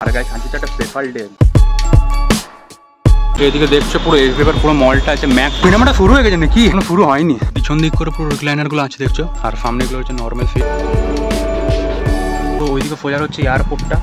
আর guys আজকে একটা special day. এদিকে দেখছো পুরো এসবিএফের পুরো মলটা আছে। ম্যাক সিনেমাটা শুরু হয়ে গেছে নাকি? এখনো শুরু হয়নি। পিছন দিক করে পুরো রিক্লাইনার গুলো আছে দেখছো, আর সামনে গুলো হচ্ছে নর্মাল সিট। তো ওইদিকে সোজা হচ্ছে এয়ারপোর্টটা।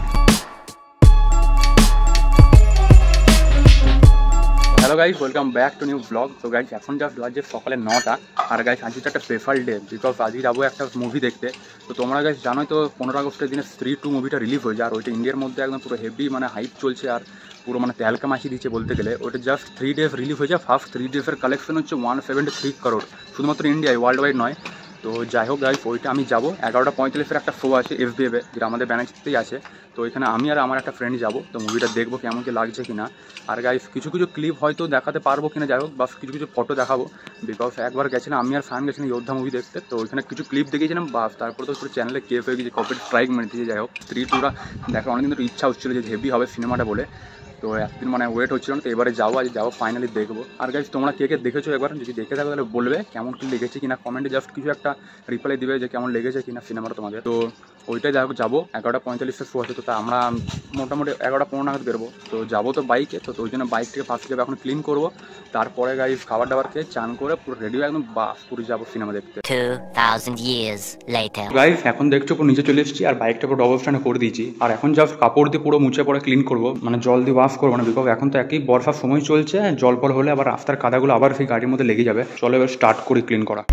Hello guys, welcome back to new blog. তো গাইস এখন জাস্ট বাজে সকালে 9টা। আর গাইস আজকে একটা স্পেশাল ডে, বিকজ আজকে যাবো একটা মুভি দেখতে। তো তোমরা গাইস জানোই তো 15 আগস্টের দিনে স্ত্রী 2 মুভিটা রিলিজ হয়েছে, আর ওইটা ইন্ডিয়ার মধ্যে একদম পুরো হেভি মানে হাইপ চলছে, আর পুরো মানে তেলকা মাছি দিচ্ছে বলতে গেলে। ওইটা জাস্ট 3 ডেজ রিলিজ হয়েছে। ফার্স্ট 3 ডেজের কালেকশন হচ্ছে 173 করোড়, শুধুমাত্র ইন্ডিয়ায়, ওয়ার্ল্ড ওয়াইড নয়। তো যাই হোক গাইস, ওইটা আমি যাবো। 11:45 একটা শো আছে এসবিএফে, যেটা আমাদের ব্যানার্সিতেই আছে। তো এখানে আমি আর আমার একটা ফ্রেন্ড যাবো। তো মুভিটা দেখবো কেমন কি লাগছে কিনা। আর গাইস কিছু কিছু ক্লিপ হয়তো দেখাতে পারবো কিনা, যাই হোক, বাস কিছু কিছু ফটো দেখাবো। বিকজ একবার গেছিলাম আমি আর ফ্যান গেছিলাম যোদ্ধা মুভি দেখতে। তো ওইখানে কিছু ক্লিপ দেখিয়েছিলাম, বাস তারপর তো পুরো চ্যানেলে কেফ হয়ে গেছে, কপিরাইট স্ট্রাইক মেরে দিয়েছে। যাই হোক, স্ত্রী 2টা দেখার অনেকদিন ধরে ইচ্ছা হচ্ছিলো যে হেভি হবে সিনেমাটা বলে। তো একদিন মানে ওয়েট হচ্ছিল না, তো এবারে যাবো, আজ যাবো, ফাইনালি দেখবো। আর গাইস তোমরা কে কে দেখেছো একবার, যদি দেখে থাকো তাহলে বলবে কেমন কি লেগেছে কিনা, কমেন্টে জাস্ট কিছু একটা রিপ্লাই দিবে যে কেমন লেগেছে কিনা সিনেমাটা তোমাদের। তো ওইটাই যাবো 11:45 শো আছে। তো তা আমরা মোটামুটি 11:15 নাগাদ বেরোবো। তো যাবো তো বাইকে, তো ওই জন্য বাইক থেকে ফার্স্ট যাবো, এখন ক্লিন করবো। তারপরে গাইস খাবার দাবার খেয়ে চান করে পুরো রেডি হয়ে একদম বাস পুরো যাবো সিনেমা দেখতে। 2000 years later গাইস এখন দেখছো পুরো নিচে চলে এসেছি, আর বাইকটা পুরো ডবল স্ট্যান্ডে করে দিয়েছি। আর এখন জাস্ট কাপড় দিয়ে পুরো মুছে পরে ক্লিন করবো, মানে জল দিয়ে ওয়াশ করবো না, বিকজ এখন তো একই বর্ষার সময় চলছে। জল পর হলে আবার রাস্তার কাদাগুলো আবার সেই গাড়ির মধ্যে লেগে যাবে। চলো এবার স্টার্ট করি ক্লিন করা।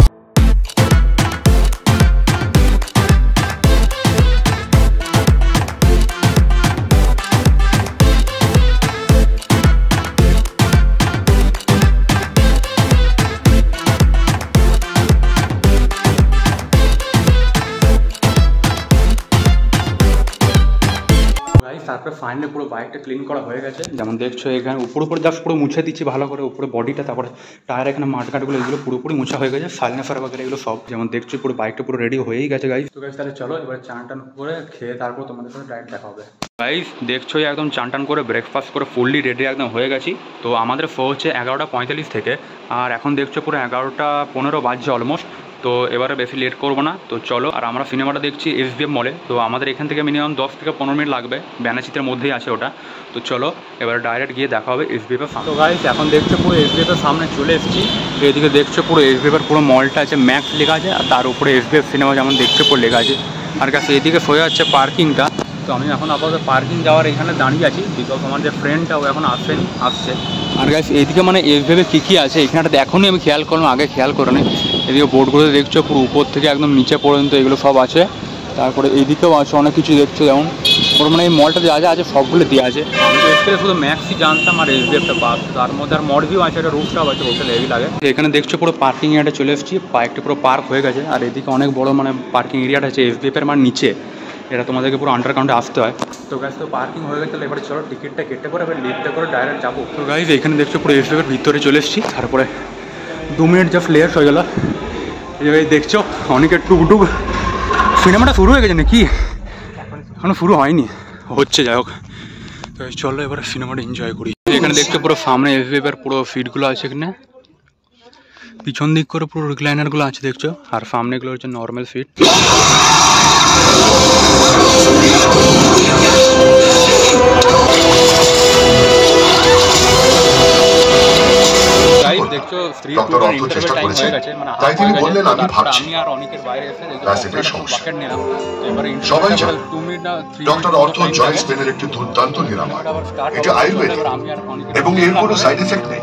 তারপরে ফাইনালি পুরো বাইকটা ক্লিন করা হয়ে গেছে। যেমন দেখছো এখানে উপরে জাস্ট পুরো মুছে দিচ্ছি ভালো করে, উপরে বডিটা, তারপরে টায়ার, এখানে মাঠঘাটগুলো এগুলো পুরোপুরি মুছা হয়ে গেছে, সাইলেন্সার বাগেরা এগুলো সব। যেমন দেখছো পুরো বাইকটা পুরো রেডি হয়েই গেছে গাইস। তো গাইস তাহলে চলো এবার চান টান করে খেয়ে তারপর তোমাদের সাথে ডাইরেক্ট দেখা হবে। গাইস দেখছো একদম চান টান করে ব্রেকফাস্ট করে ফুললি রেডি একদম হয়ে গেছি। তো আমাদের শো হচ্ছে 11:45 থেকে, আর এখন দেখছো পুরো 11:15 বাজছে অলমোস্ট। তো এবারে বেশি লেট করবো না, তো চলো। আর আমরা সিনেমাটা দেখছি এসবিএফ মলে। তো আমাদের এখান থেকে মিনিমাম 10 থেকে 15 মিনিট লাগবে, ব্যানার্সিতের মধ্যেই আছে ওটা। তো চলো এবার ডাইরেক্ট গিয়ে দেখা হবে এসবিএফের সামনে। তো গাইস এখন দেখছো পুরো এসবিএফের সামনে চলে এসেছি। এদিকে দেখছো পুরো এসবিএফের পুরো মলটা আছে, ম্যাক্স লেখা আছে, আর তার উপরে এসবিএফ সিনেমা যেমন দেখছো পুরো লেখা আছে। আর কাছে এদিকে সোজা হচ্ছে পার্কিংটা। তো আমি এখন আপাতত পার্কিং যাওয়ার এখানে দাঁড়িয়ে আছি, বিকজ আমার যে ফ্রেন্ডটা ও এখন আসছে। আর গাইস এইদিকে মানে এসবিএফে কী আছে এখানটাতে এখনই আমি খেয়াল করলাম, আগে খেয়াল করে নি। এদিকে বোর্ডগুলো দেখছো পুরো উপর থেকে একদম নিচে পর্যন্ত এগুলো সব আছে। তারপরে এইদিকেও আছে অনেক কিছু দেখছো, যেমন ওর মানে এই মলটা যা যা আছে সবগুলো দেওয়া আছে। আমি তো এসে শুধু ম্যাক্সই জানতাম আর এসবিএফটা বাস, তার মধ্যে আর মডভিউ আছে, একটা রুফটপ আছে, হোটেল হেভি লাগে। এখানে দেখছো পুরো পার্কিং এরিয়াটা চলে এসেছি, বাইকটা পুরো পার্ক হয়ে গেছে। আর এদিকে অনেক বড় মানে পার্কিং এরিয়াটা আছে এসবিএফের মানে নিচে, এটা তোমাদেরকে পুরো আন্ডারগ্রাউন্ডে আসতে হয়। তো গাইস তো পার্কিং হয়ে গেছে, এবারে চলো টিকিটটা কেটে পরে এবার লিফটে করে ডাইরেক্ট যাবো। তো গাইস এখানে দেখছো পুরো এসবিএফের ভিতরে চলে এসেছি। তারপরে 2 মিনিট জাস্ট লেট হয়ে গেল। এই দেখছো অনেকের টুকটুক সিনেমাটা শুরু হয়ে গেছে নাকি? এখনো শুরু হয়নি, হচ্ছে। যাই হোক তো চলো এবার সিনেমাটা এনজয় করি। এখানে দেখছো পুরো সামনে এসবিএফের পুরো সিটগুলো আছে, এখানে পিছন দিক করে পুরো রিক্লাইনারগুলো আছে দেখছো, আর সামনে এগুলো হচ্ছে নর্মাল সিট। দেখছো স্ত্রী 2টার ইন্টারভেল টাইম হয়ে গেছে, মানে আমি আর অনেকের বাইরে এসে বাকেট নিলাম। এবারে ইন্টারভেল 2 মিনিট না 3 ডক্টর অর্থ জয়েন্টস পেনের একটি দুর্দান্ত নিরাময়। এটা আয়ুর্বেদিক এবং এর কোনো সাইড এফেক্ট নেই।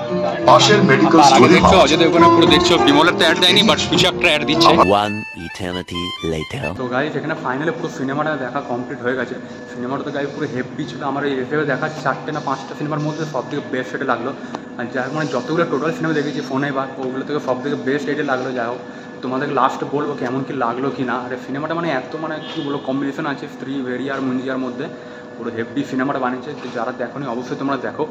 পাশের মেডিকেল স্টোরে দেখছো অজয় দেবগনের পুরো দেখছো বিমলের তো অ্যাড দেয়নি, বাট কিছু একটা অ্যাড দিচ্ছে। one eternity later তো গাইস এখানে ফাইনালি পুরো সিনেমাটা দেখা কমপ্লিট হয়ে গেছে। সিনেমাটা তো গাইস পুরো হেভি ছিল। আমার এই এসে দেখা 4টে না 5টা সিনেমার মধ্যে সব থেকে বেস্ট এটা লাগলো। আর যাই মানে যতগুলো টোটাল সিনেমা দেখেছি ফোনে বা ওগুলো থেকে সব থেকে বেস্ট এটা লাগলো। যাই হোক তোমাদেরকে লাস্ট বলবো কেমন কি লাগলো কি না। আর সিনেমাটা মানে এত মানে কী বলবো কম্বিনেশন আছে স্ত্রী, ভেরিয়া আর মুঞ্জিয়ার মধ্যে, পুরো হেভি সিনেমাটা বানিয়েছে। তো যারা দেখোনি অবশ্যই তোমরা দেখো।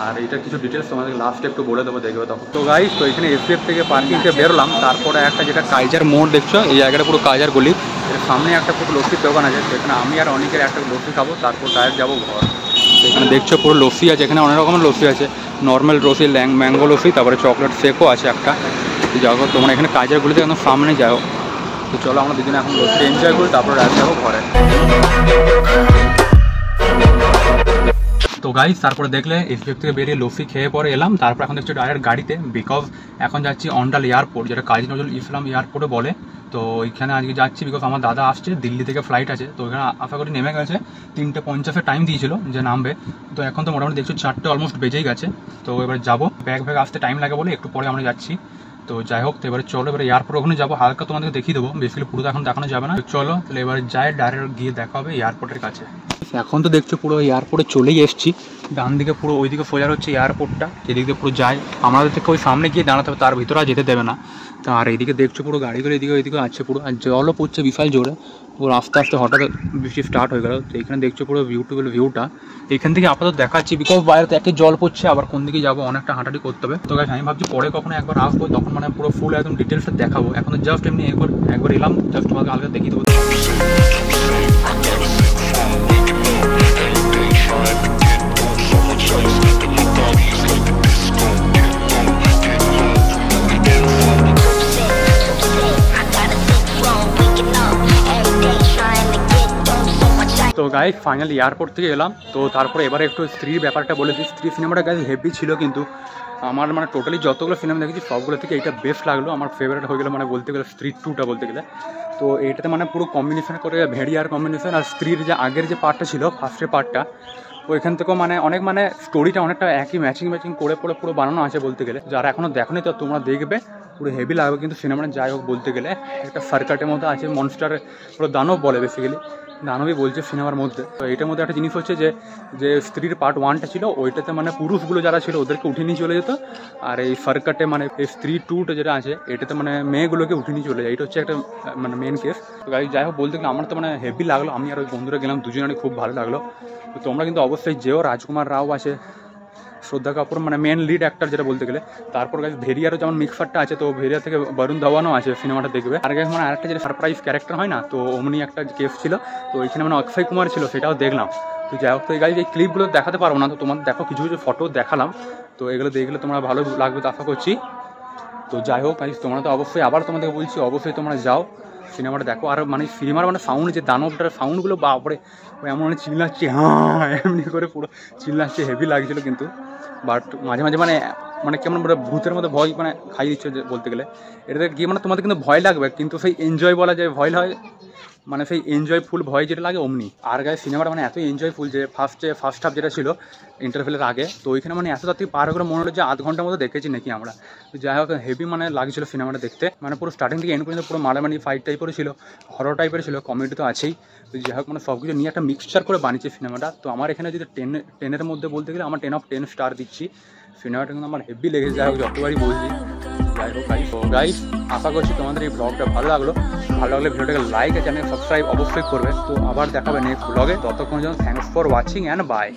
আর এটার কিছু ডিটেলস তোমাদের লাস্টে একটু বলে দেবো, দেখবে তখন। তো গাইস তো এখানে এসবিএফ থেকে পার্কিং থেকে বেরোলাম। তারপরে একটা যেটা কাইজার মোড় দেখছো, এই জায়গাটা পুরো কাইজার গলি, এর সামনে একটা পুরো লস্যির দোকান আছে। সেখানে আমি আর অনেকের একটা লস্যি খাবো, তারপর ডাইরেক্ট যাবো ঘর। এখানে দেখছো পুরো লস্যি আছে, এখানে অনেক রকমের লস্যি আছে, নর্মাল লস্যি, ম্যাঙ্গো লস্যি, তারপরে চকলেট শেকও আছে একটা। যাও তোমরা এখানে কাইজার গলিতে একদম সামনে যাও। তো চলো আমরা দুজনে এখন লস্যি এনজয় করি, তারপর ডাইরেক্ট যাবো ঘরে। তো গাইস তারপরে দেখলে এসবিএফ থেকে বেরিয়ে লস্যি খেয়ে পরে এলাম, তারপর এখন দেখছি ডাইরেক্ট গাড়িতে, বিকজ এখন যাচ্ছি অন্ডাল এয়ারপোর্ট, যেটা কাজী নজরুল ইসলাম এয়ারপোর্টে বলে। তো ওইখানে আজকে যাচ্ছি বিকজ আমার দাদা আসছে, দিল্লি থেকে ফ্লাইট আছে, তো ওইখানে আশা করি নেমে গেছে। 3:50 টাইম দিয়েছিল যে নামবে, তো এখন তো মোটামুটি দেখছো 4টে অলমোস্ট বেজেই গেছে। তো এবার যাবো, ব্যাগ আসতে টাইম লাগে বলে একটু পরে আমরা যাচ্ছি। তো যাই হোক, তো এবারে চলো এবারে এয়ারপোর্ট ওখানে যাবো, হালকা তোমাদেরকে দেখিয়ে দেবো, বেসিক্যালি পুরো এখন দেখানো যাবে না। চলো তাহলে এবারে যাই, ডাইরেক্ট গিয়ে দেখা হবে এয়ারপোর্টের কাছে। এখন তো দেখছো পুরো এয়ারপোর্টে চলেই এসেছি, ডান দিকে পুরো ওইদিকে সোজা হচ্ছে এয়ারপোর্টটা, যেদিক দিয়ে পুরো যায় আমাদের থেকে ওই সামনে গিয়ে দাঁড়াতে হবে, তার ভিতরে আর যেতে দেবে না। তো আর এইদিকে দেখছো পুরো গাড়িগুলো এদিকে ওইদিকে আছে পুরো, আর জলও পড়ছে বিশাল জোরে, পুরো আস্তে আস্তে হঠাৎ বৃষ্টি স্টার্ট হয়ে গেল। তো এখানে দেখছো পুরো বিউটিফুল ভিউটা, এখান থেকে আপাতত দেখাচ্ছি বিকজ বাইরে তো একে জল পড়ছে, আবার কোন দিকে যাবো অনেকটা হাঁটাহাঁটি করতে হবে। তো গাইস আমি ভাবছি পরে কখনো একবার আসবো, তখন মানে পুরো ফুল একদম ডিটেলসটা দেখাবো। এখন জাস্ট এমনি একবার এলাম, জাস্ট তোমাকে হালকা দেখিয়ে দেবো। তো গাইস ফাইনালি এয়ারপোর্ট থেকে এলাম। তো তারপরে এবারে একটু স্ত্রীর ব্যাপারটা বলে দিই। স্ত্রী সিনেমাটা গাইস হেভি ছিল, কিন্তু আমার মানে টোটালি যতগুলো সিনেমা দেখেছি সবগুলো থেকে এইটা বেস্ট লাগলো, আমার ফেভারিট হয়ে গেলো মানে বলতে গেলে স্ত্রী 2টা বলতে গেলে। তো এইটাতে মানে পুরো কম্বিনেশন করে ভেড়িয়ার কম্বিনেশন, আর স্ত্রীর যে আগের যে পার্টটা ছিল ফার্স্টের পার্টটা, ওইখান থেকেও মানে অনেক মানে স্টোরিটা অনেকটা একই ম্যাচিং করে পুরো বানানো আছে বলতে গেলে। যারা এখনও দেখোনি তো তোমরা দেখবে, পুরো হেভি লাগবে। কিন্তু সিনেমাটা যাই হোক বলতে গেলে একটা সার্কাটের মতো আছে, মনস্টার পুরো দানব বলে, বেসিক্যালি দানবই বলছে সিনেমার মধ্যে। তো এইটার মধ্যে একটা জিনিস হচ্ছে যে স্ত্রীর পার্ট 1টা ছিল, ওইটাতে মানে পুরুষগুলো যারা ছিল ওদেরকে উঠে নিয়ে চলে যেত, আর এই সার্কাটে মানে এই স্ত্রী 2টা যেটা আছে এটাতে মানে মেয়েগুলোকে উঠে নিয়ে চলে যায়। এটা হচ্ছে একটা মানে মেন কেস। তো গাইস যাই হোক বলতে গেলে আমার তো মানে হেভি লাগলো, আমি আর ওই বন্ধুরা গেলাম, দুজনেরই খুব ভালো লাগলো। তো তোমরা কিন্তু অবশ্যই যেও, রাজকুমার রাও আছে, শ্রদ্ধা কাপুর মানে মেন লিড অ্যাক্টর যেটা বলতে গেলে। তারপর গাইস ভেরিয়ারও যেমন মিক্সারটা আছে, তো ভেরিয়া থেকে বরুণ ধাওয়ানও আছে, সিনেমাটা দেখবে। আর গাইস মানে আরেকটা যেটা সারপ্রাইজ ক্যারেক্টার হয় না, তো অমনি একটা কেস ছিল, তো ওইখানে মানে অক্ষয় কুমার ছিল, সেটাও দেখলাম। তো যাই হোক, তো এই গাইস এই ক্লিপগুলো দেখাতে পারবো না, তো তোমাদের দেখো কিছু ফটো দেখালাম, তো এগুলো দেখলে তোমরা ভালো লাগবে তো আশা করছি। তো যাই হোক গাইস তোমরা তো অবশ্যই, আবার তোমাদেরকে বলছি অবশ্যই তোমরা যাও সিনেমাটা দেখো। আর মানে সিনেমার মানে সাউন্ড, যে দানবটার সাউন্ডগুলো বাপরে, ওই এমন মানে চিল্লাচ্ছে, হ্যাঁ এমনি করে পুরো চিল্লাচ্ছে, হেভি লাগছিলো। কিন্তু বাট মাঝে মাঝে মানে কেমন মানে ভূতের মধ্যে ভয় মানে খাই দিচ্ছে বলতে গেলে। এটাতে গিয়ে মানে তোমাদের কিন্তু ভয় লাগবে, কিন্তু সেই এনজয় বলা যায় ভয় হয়, মানে সেই এনজয়ফুল ভয় যেটা লাগে অমনি। আর গায়ে সিনেমাটা মানে এত এনজয়ফুল যে ফার্স্ট হাফ যেটা ছিল ইন্টারভেলের আগে, তো ওইখানে মানে এত তাড়াতাড়ি পার করে মনে হলো যে আধ ঘন্টার মতো দেখেছি নাকি আমরা। তো যাই হোক হেভি মানে লাগছিল সিনেমাটা দেখতে, মানে পুরো স্টার্টিং থেকে এন্ড পর্যন্ত পুরো মারামারি ফাইট টাইপের ছিল, হরর টাইপের ছিল, কমেডি তো আছেই। তো যাই হোক মানে সব কিছু নিয়ে একটা মিক্সচার করে বানিয়েছে সিনেমাটা। তো আমার এখানে যদি 10-এর মধ্যে বলতে গেলে আমার 10/10 স্টার দিচ্ছি। সিনেমাটা কিন্তু আমার হেভি লেগেছে, যাই হোক যতবারই বলছি। যাই হোক গাইস আশা করছি তোমাদের এই ব্লগটা ভালো লাগলো ভিডিওটাকে লাইক আর চ্যানেল সাবস্ক্রাইব অবশ্যই করবে। তো আবার দেখাবে নেক্সট ব্লগে, ততক্ষণ জন্য thanks for watching and by.